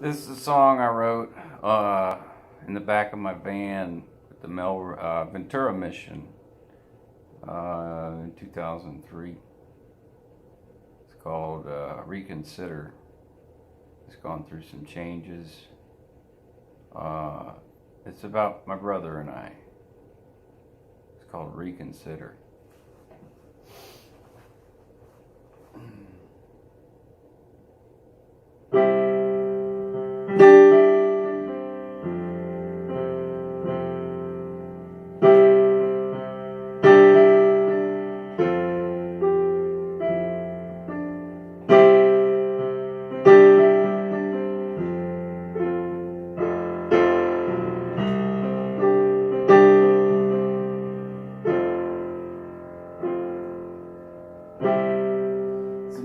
This is a song I wrote in the back of my van at the Ventura mission in 2003. It's called Reconsider. It's gone through some changes. It's about my brother and I. It's called Reconsider.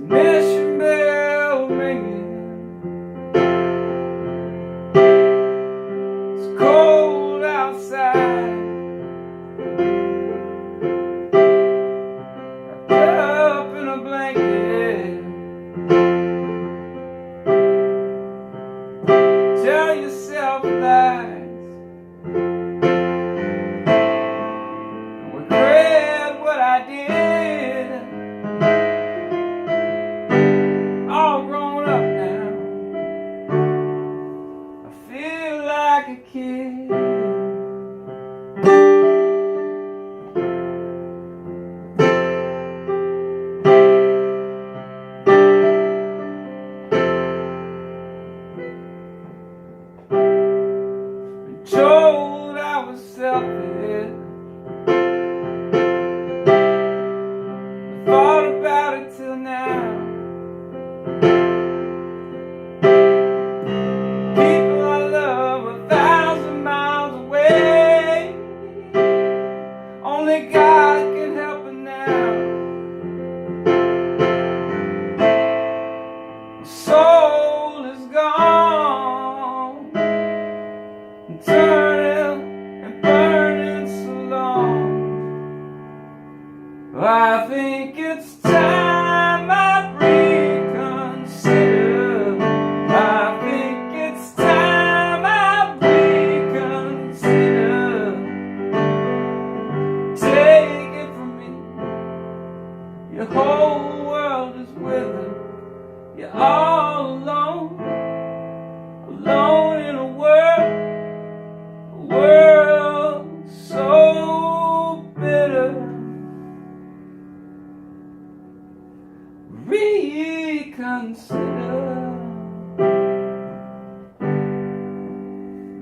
Mission bell ringing, it's cold outside, wrapped up in a blanket, tell yourself lies, and regret what I did. All grown up now, I feel like a kid. Been told I was selfish, thought about it till now. People I love 1,000 miles away, only God can help it now. My soul is gone, turning and burning so long. I think it's time I reconsider. I think it's time I reconsider. Take it from me, your whole world is withered. You're all alone, alone in a world so bitter. Reconsider.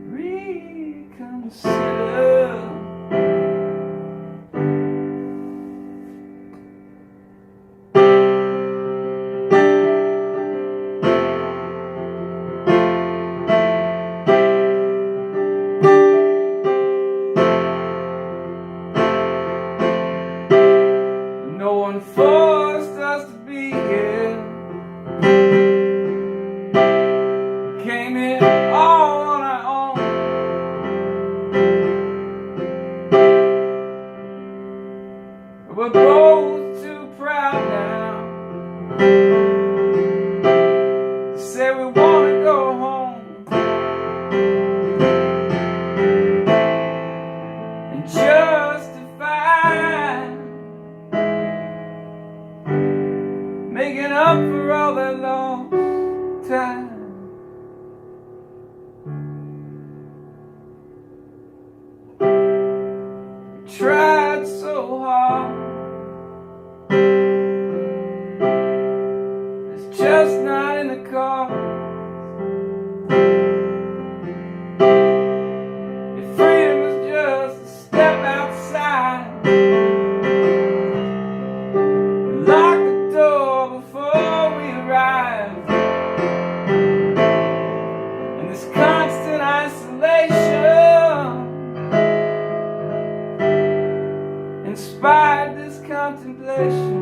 Reconsider. No one forced us to be here. Came here all on our own. We're both too proud now to say we want to go home and justify making up for all that lost time. We tried so hard, it's just not in the cards. If freedom is just a step outside, lock the door before we arrive. And this constant isolation inspired this contemplation.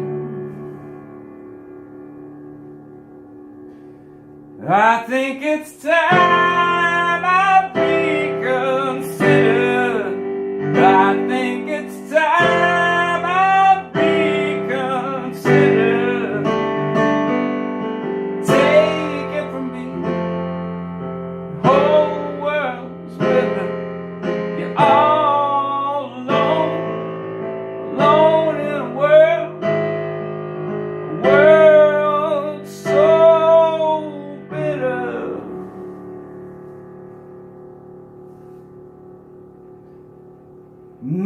I think it's time I reconsider. I think it's time I reconsider. Take it from me,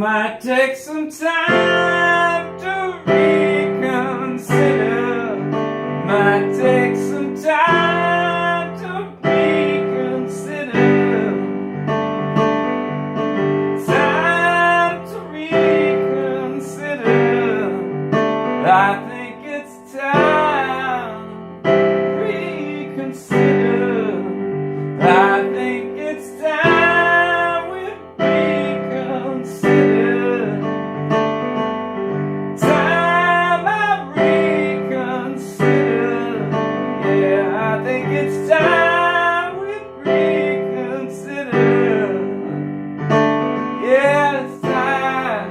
Might take some time to reconsider. Might take some time to reconsider. Time to reconsider. I think it's time to reconsider. I think it's time we reconsider. Time I reconsider. Yeah, I think it's time we reconsider. Yeah, it's time.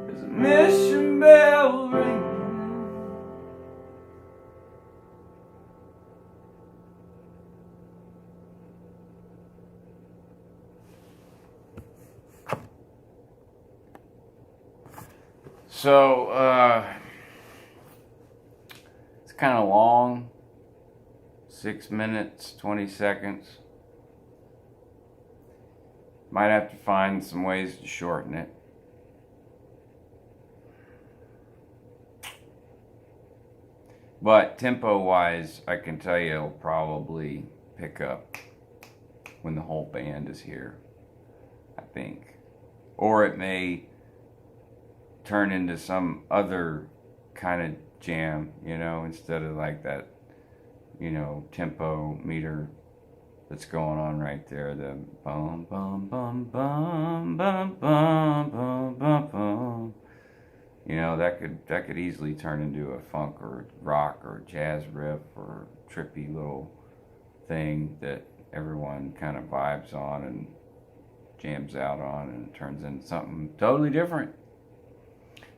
There's a mission bell ringing. So, it's kind of long, 6 minutes, 20 seconds. Might have to find some ways to shorten it. But tempo-wise, I can tell you it'll probably pick up when the whole band is here, I think. Or it may turn into some other kind of jam, you know, instead of like that, you know, tempo meter that's going on right there. The bum bum bum bum bum bum bum bum bum. You know, that could easily turn into a funk or rock or jazz riff or trippy little thing that everyone kind of vibes on and jams out on, and it turns into something totally different.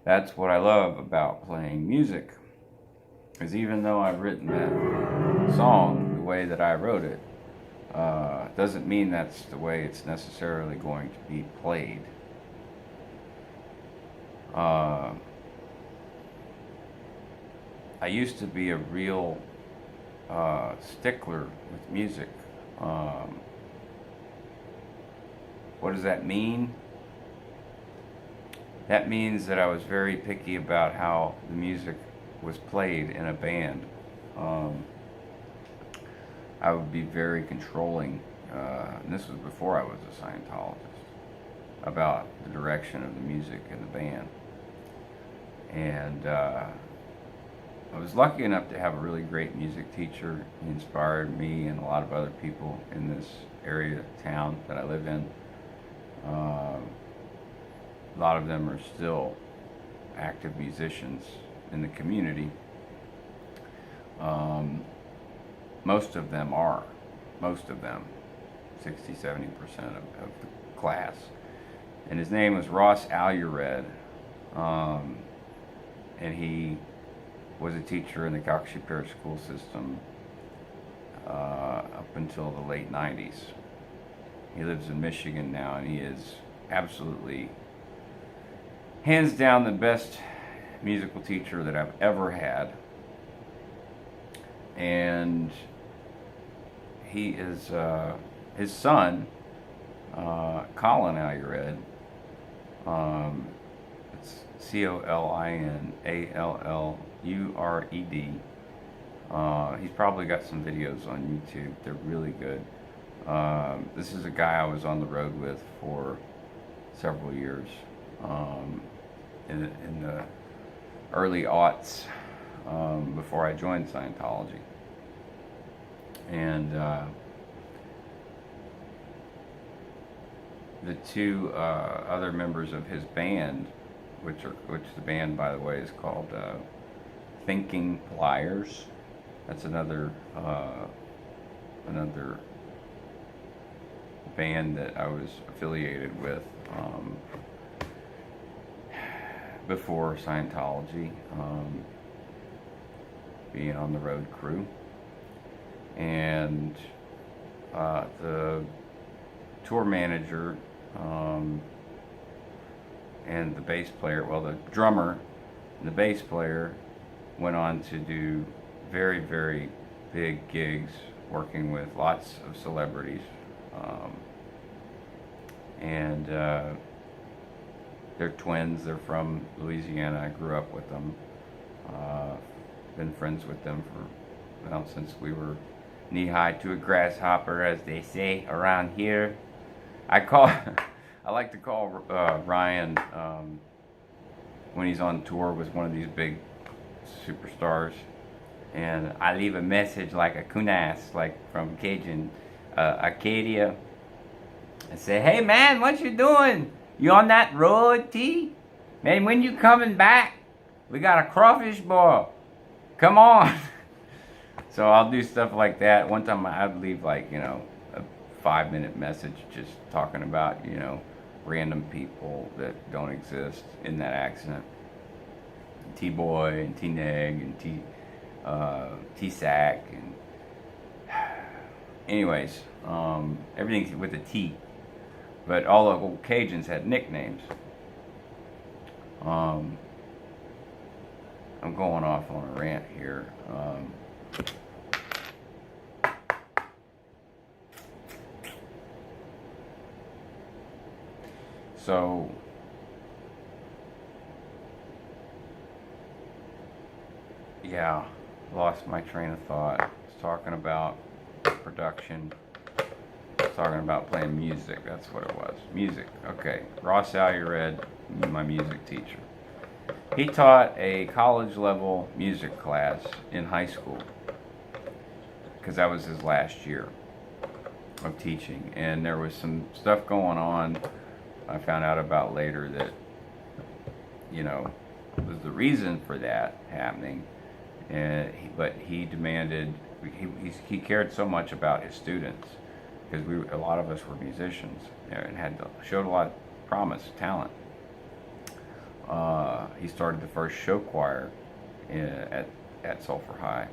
That's what I love about playing music, is even though I've written that song the way that I wrote it, doesn't mean that's the way it's necessarily going to be played. I used to be a real stickler with music. What does that mean? That means that I was very picky about how the music was played in a band. I would be very controlling, and this was before I was a Scientologist, about the direction of the music in the band. And I was lucky enough to have a really great music teacher. He inspired me and a lot of other people in this area, town that I live in. A lot of them are still active musicians in the community. Most of them are. Most of them. 60-70% of the class. And his name was Ross Alured. And he was a teacher in the Coxsackie school system up until the late 90s. He lives in Michigan now, and he is absolutely, hands down, the best musical teacher that I've ever had. And he is, his son, Colin Alured, it's COLINALLURED. He's probably got some videos on YouTube. They're really good. This is a guy I was on the road with for several years, in the early aughts, before I joined Scientology. And the two other members of his band, which the band, by the way, is called Thinking Pliers. That's another band that I was affiliated with before Scientology, being on the road crew. And the tour manager and the bass player, well, the drummer and the bass player went on to do very, very big gigs working with lots of celebrities. And they're twins. They're from Louisiana. I grew up with them. Been friends with them for, well, since we were knee-high to a grasshopper, as they say around here. I like to call Ryan when he's on tour with one of these big superstars, and I leave a message like a kunas, like from Cajun Acadia, and say, "Hey man, what you doing? You on that road, T? Man, when you coming back? We got a crawfish boil. Come on." So I'll do stuff like that. One time I'd leave, like, you know, a 5-minute message just talking about, you know, random people that don't exist in that accident. T-Boy and T-Neg and T-Sack and anyways, everything with a T. But all the old Cajuns had nicknames. I'm going off on a rant here. So yeah, lost my train of thought. I was talking about production. I was talking about playing music. That's what it was. Music. Okay. Ross Alured, my music teacher. He taught a college level music class in high school because that was his last year of teaching, and there was some stuff going on I found out about later that, you know, was the reason for that happening. And but he demanded, he cared so much about his students, because a lot of us were musicians and showed a lot of promise, talent. He started the first show choir at Sulphur High.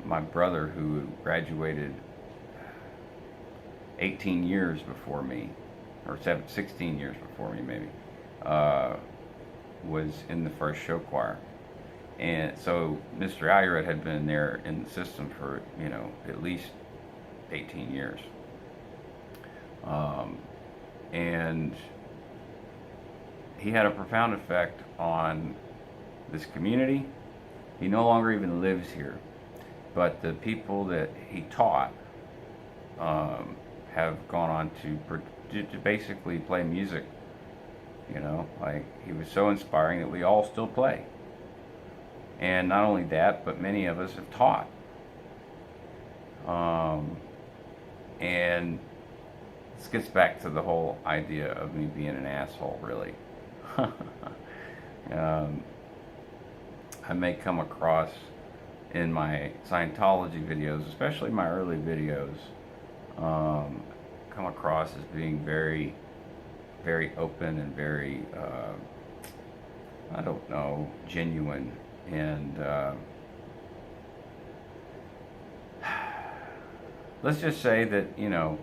My brother, who graduated 18 years before me, or 16 years before me maybe, was in the first show choir. And so Mr. Alured had been there in the system for, you know, at least 18 years. And he had a profound effect on this community. He no longer even lives here, but the people that he taught have gone on to basically play music. You know, like, he was so inspiring that we all still play. And not only that, but many of us have taught. And this gets back to the whole idea of me being an asshole, really. I may come across in my Scientology videos, especially my early videos, come across as being very, very open and very, I don't know, genuine. And let's just say that, you know,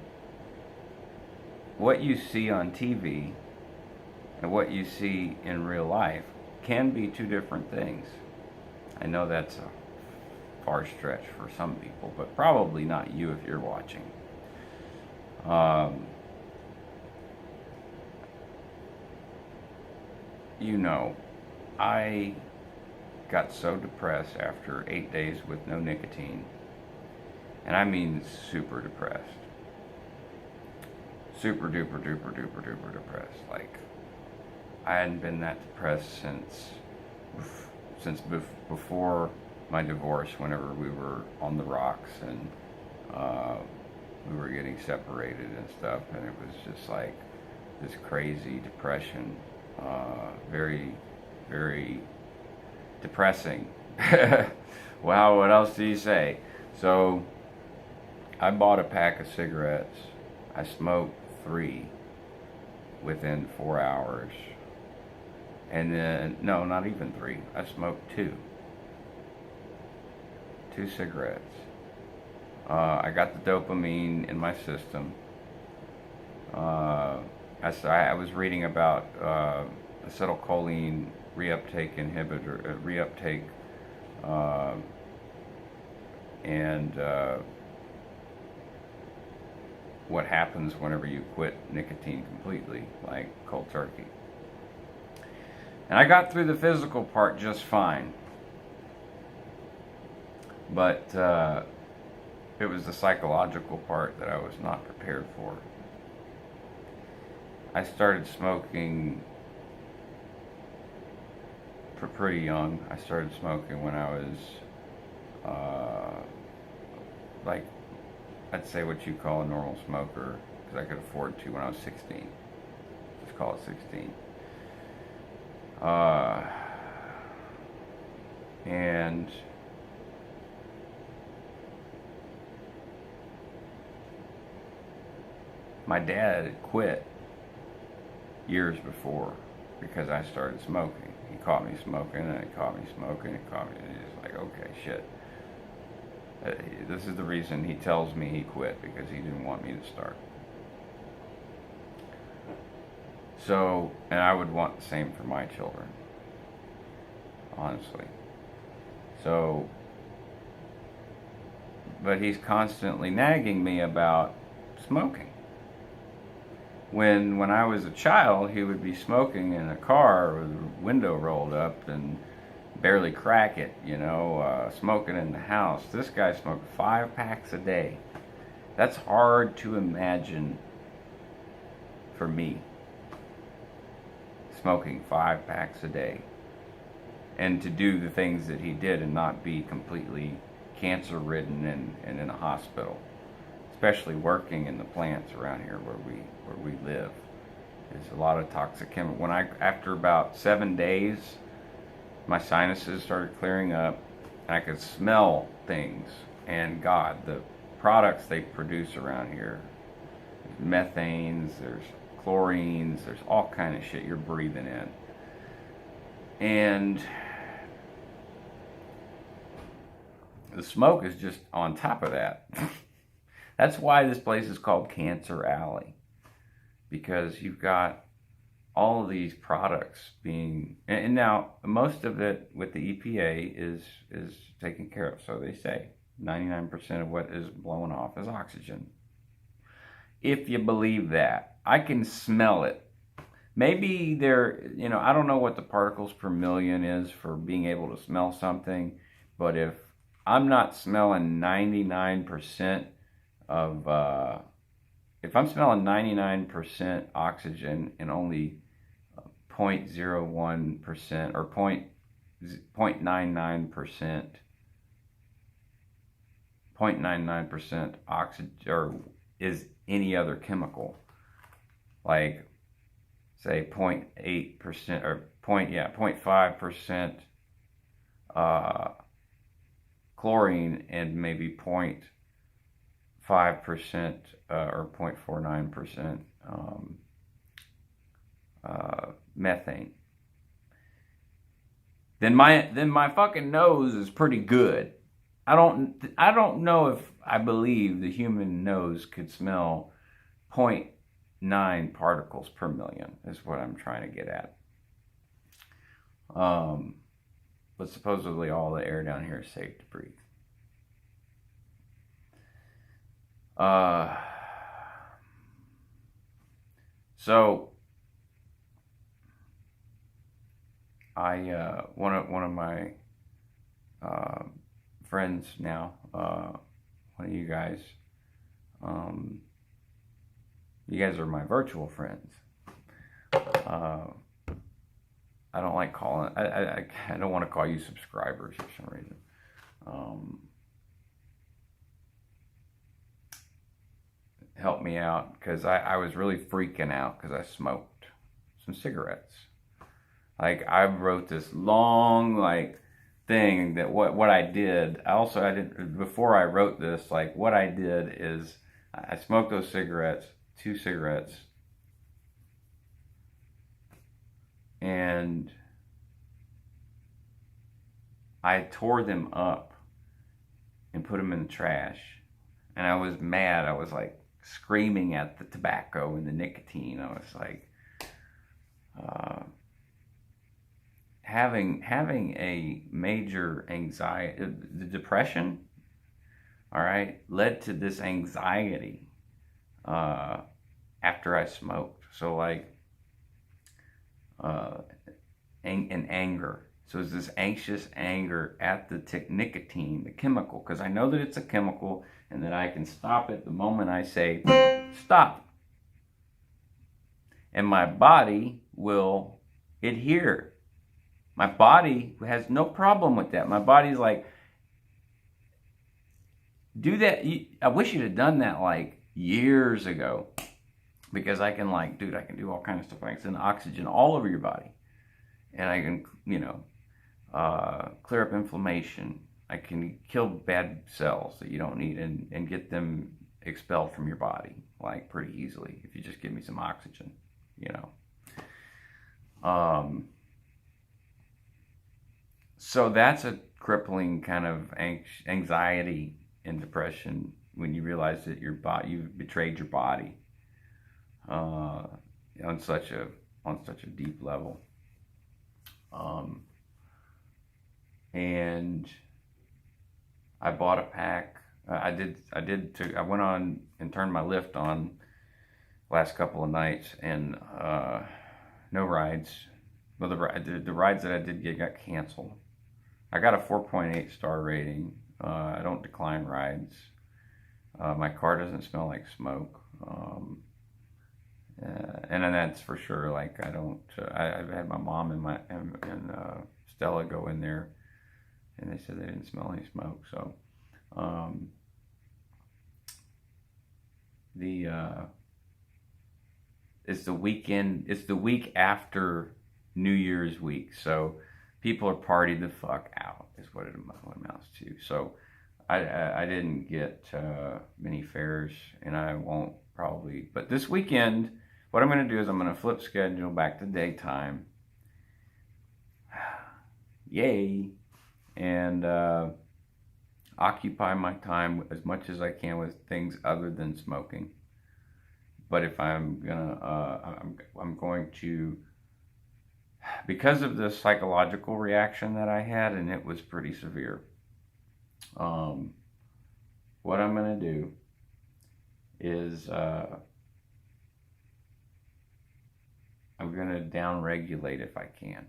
what you see on TV and what you see in real life can be two different things. I know that's a far stretch for some people, but probably not you if you're watching. You know, I got so depressed after 8 days with no nicotine, and I mean super depressed, super duper duper duper duper depressed. Like, I hadn't been that depressed since before my divorce, whenever we were on the rocks and we were getting separated and stuff, and it was just like this crazy depression, very, very depressing. Wow, what else do you say? So I bought a pack of cigarettes. I smoked 3 within 4 hours. And then, no, not even 3. I smoked 2 cigarettes. I got the dopamine in my system. I was reading about acetylcholine reuptake inhibitor, reuptake, uh, and what happens whenever you quit nicotine completely, like cold turkey. And I got through the physical part just fine, but it was the psychological part that I was not prepared for. I started smoking pretty young. I started smoking when I was like, I'd say what you call a normal smoker, because I could afford to when I was 16. Let's call it 16. And my dad had quit years before because I started smoking. He caught me smoking, and he caught me smoking, and he caught me, and he's like, okay, shit. This is the reason he tells me he quit, because he didn't want me to start. So, and I would want the same for my children, honestly. So, but he's constantly nagging me about smoking. When I was a child, he would be smoking in a car with the window rolled up and barely crack it, smoking in the house. This guy smoked 5 packs a day. That's hard to imagine for me, smoking 5 packs a day, and to do the things that he did and not be completely cancer-ridden and in a hospital. Especially working in the plants around here where we live, there's a lot of toxic chemical. After about 7 days, my sinuses started clearing up, and I could smell things. And God, the products they produce around here, there's methanes, there's chlorines, there's all kind of shit you're breathing in. And the smoke is just on top of that. That's why this place is called Cancer Alley, because you've got all of these products being, and now most of it with the EPA is taken care of. So they say 99% of what is blowing off is oxygen. If you believe that, I can smell it. Maybe I don't know what the particles per million is for being able to smell something, but if I'm not smelling 99% if I'm smelling 99% oxygen and only 0.01% or 0.99% oxygen, or is any other chemical, like say 0.8% or 0.5% chlorine and maybe 0.5% or 0.49% methane, then my fucking nose is pretty good. I don't know if I believe the human nose could smell 0.9 particles per million, is what I'm trying to get at. But supposedly all the air down here is safe to breathe. So I one of my friends now, one of you guys are my virtual friends. I don't like calling. I don't want to call you subscribers for some reason. Help me out, because I was really freaking out because I smoked some cigarettes. Like, I wrote this long thing that what I did. I didn't, before I wrote this, what I did is I smoked those cigarettes, 2 cigarettes, and I tore them up and put them in the trash. And I was mad. I was like screaming at the tobacco and the nicotine. I was like, having a major anxiety, the depression, all right, led to this anxiety after I smoked. So like, and anger. So it's this anxious anger at the nicotine, the chemical, because I know that it's a chemical and that I can stop it the moment I say stop. And my body will adhere. My body has no problem with that. My body's like, do that. I wish you'd have done that like years ago, because I can like, dude, I can do all kinds of stuff. I can send oxygen all over your body, and I can, clear up inflammation. I can kill bad cells that you don't need and get them expelled from your body like pretty easily if you just give me some oxygen, So that's a crippling kind of anxiety and depression when you realize that you've betrayed your body on such a deep level. And I bought a pack. I went on and turned my lift on last couple of nights, and no rides. Well, the rides that I did get got canceled. I got a 4.8 star rating. I don't decline rides. My car doesn't smell like smoke. And then that's for sure. Like I don't. I've had my mom and Stella go in there, and they said they didn't smell any smoke. So, it's the weekend. It's the week after New Year's week, so people are partying the fuck out. Is what it amounts to. So, I didn't get many fares, and I won't probably. But this weekend, what I'm going to do is I'm going to flip schedule back to daytime. Yay! And occupy my time as much as I can with things other than smoking. But if I'm going to, because of the psychological reaction that I had, and it was pretty severe. What I'm going to do is I'm going to down-regulate if I can.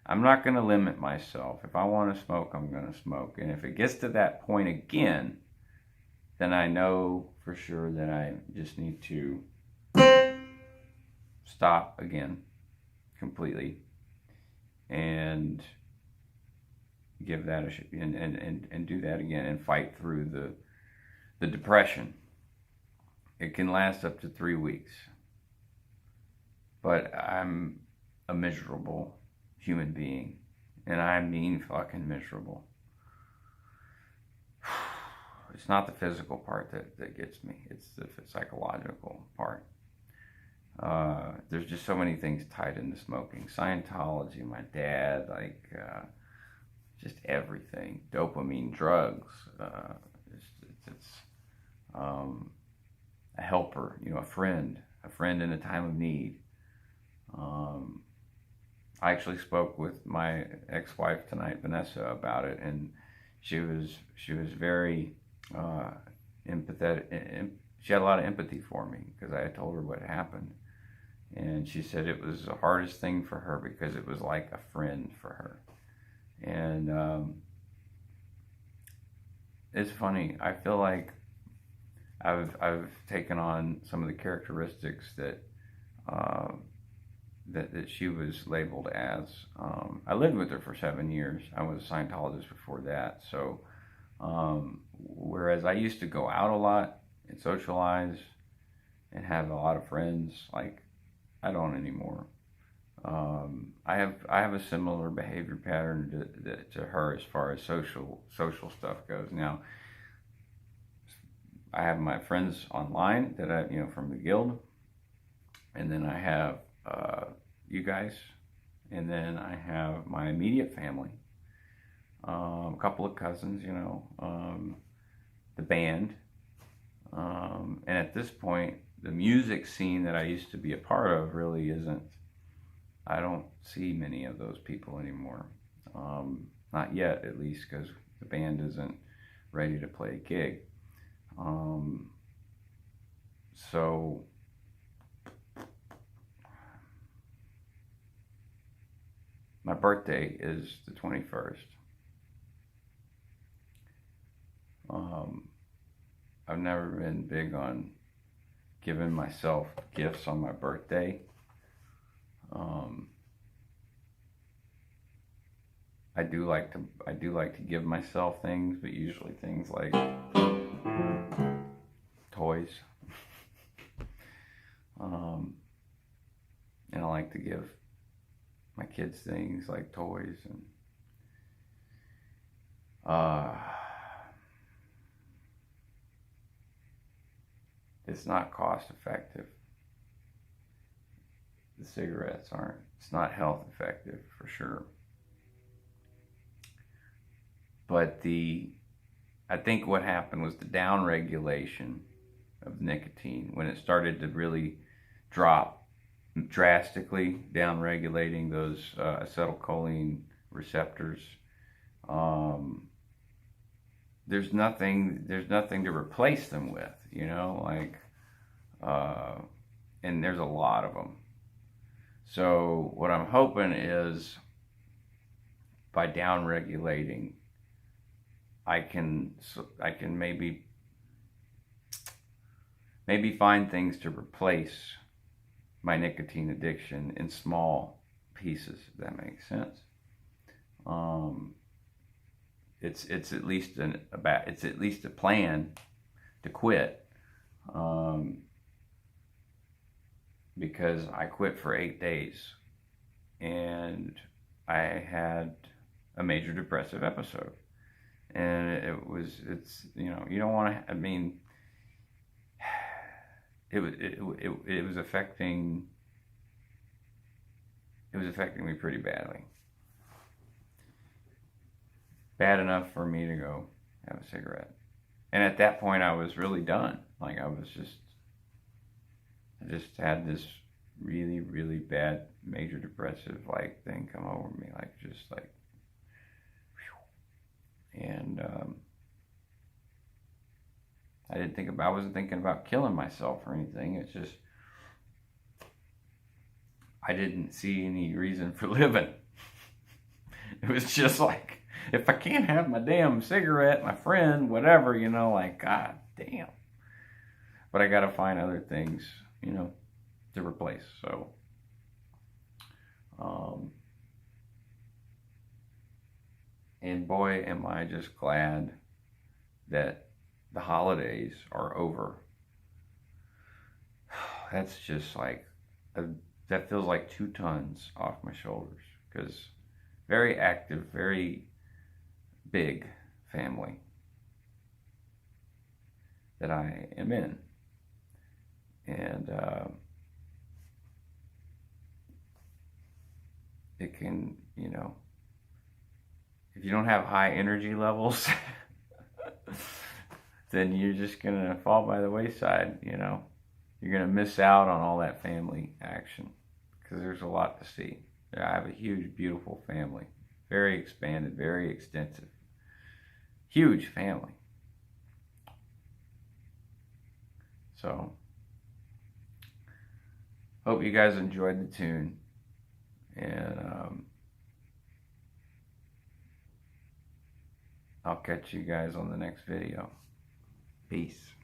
I'm not going to limit myself. If I want to smoke, I'm going to smoke. And if it gets to that point again, then I know for sure that I just need to stop again completely and give that and do that again and fight through the depression. It can last up to 3 weeks. But I'm a miserable human being, and I mean fucking miserable. It's not the physical part that gets me, it's the psychological part. There's just so many things tied into smoking. Scientology, my dad, like just everything. Dopamine, drugs. It's a helper, a friend in a time of need. I actually spoke with my ex-wife tonight, Vanessa, about it, and she was very empathetic. She had a lot of empathy for me because I had told her what happened, and she said it was the hardest thing for her because it was like a friend for her. And it's funny. I feel like I've taken on some of the characteristics that she was labeled as. I lived with her for 7 years. I was a Scientologist before that. So, whereas I used to go out a lot and socialize and have a lot of friends, like I don't anymore. I have a similar behavior pattern to her as far as social stuff goes. Now, I have my friends online that I from the guild, and then I have you guys, and then I have my immediate family, a couple of cousins, the band, And at this point, the music scene that I used to be a part of really isn't, I don't see many of those people anymore. Not yet, at least, because the band isn't ready to play a gig. So my birthday is the 21st. I've never been big on giving myself gifts on my birthday. I do like to give myself things, but usually things like toys. And I like to give my kids things like toys, and it's not cost effective. The cigarettes aren't. It's not health effective for sure. But I think what happened was the down regulation of nicotine, when it started to really drop drastically, down regulating those acetylcholine receptors. There's nothing to replace them with, you know, like, and there's a lot of them. So what I'm hoping is, by down regulating, I can maybe find things to replace my nicotine addiction in small pieces, if that makes sense. It's at least a plan to quit, because I quit for 8 days and I had a major depressive episode, and it's you know, you don't want to, I mean, it was affecting me pretty badly. Bad enough for me to go have a cigarette. And at that point I was really done. Like, I just had this really, really bad major depressive like thing come over me, like, just like, whew. And I wasn't thinking about killing myself or anything. It's just, I didn't see any reason for living. It was just like, if I can't have my damn cigarette, my friend, whatever, you know, like, god damn. But I gotta find other things, you know, to replace. So and boy, am I just glad that the holidays are over. That's just like, that feels like 2 tons off my shoulders, because very active, very big family that I am in. And it can, you know, if you don't have high energy levels, then you're just gonna fall by the wayside, you know. You're gonna miss out on all that family action, because there's a lot to see. I have a huge, beautiful family, very expanded, very extensive, huge family. So, hope you guys enjoyed the tune, and I'll catch you guys on the next video. Peace.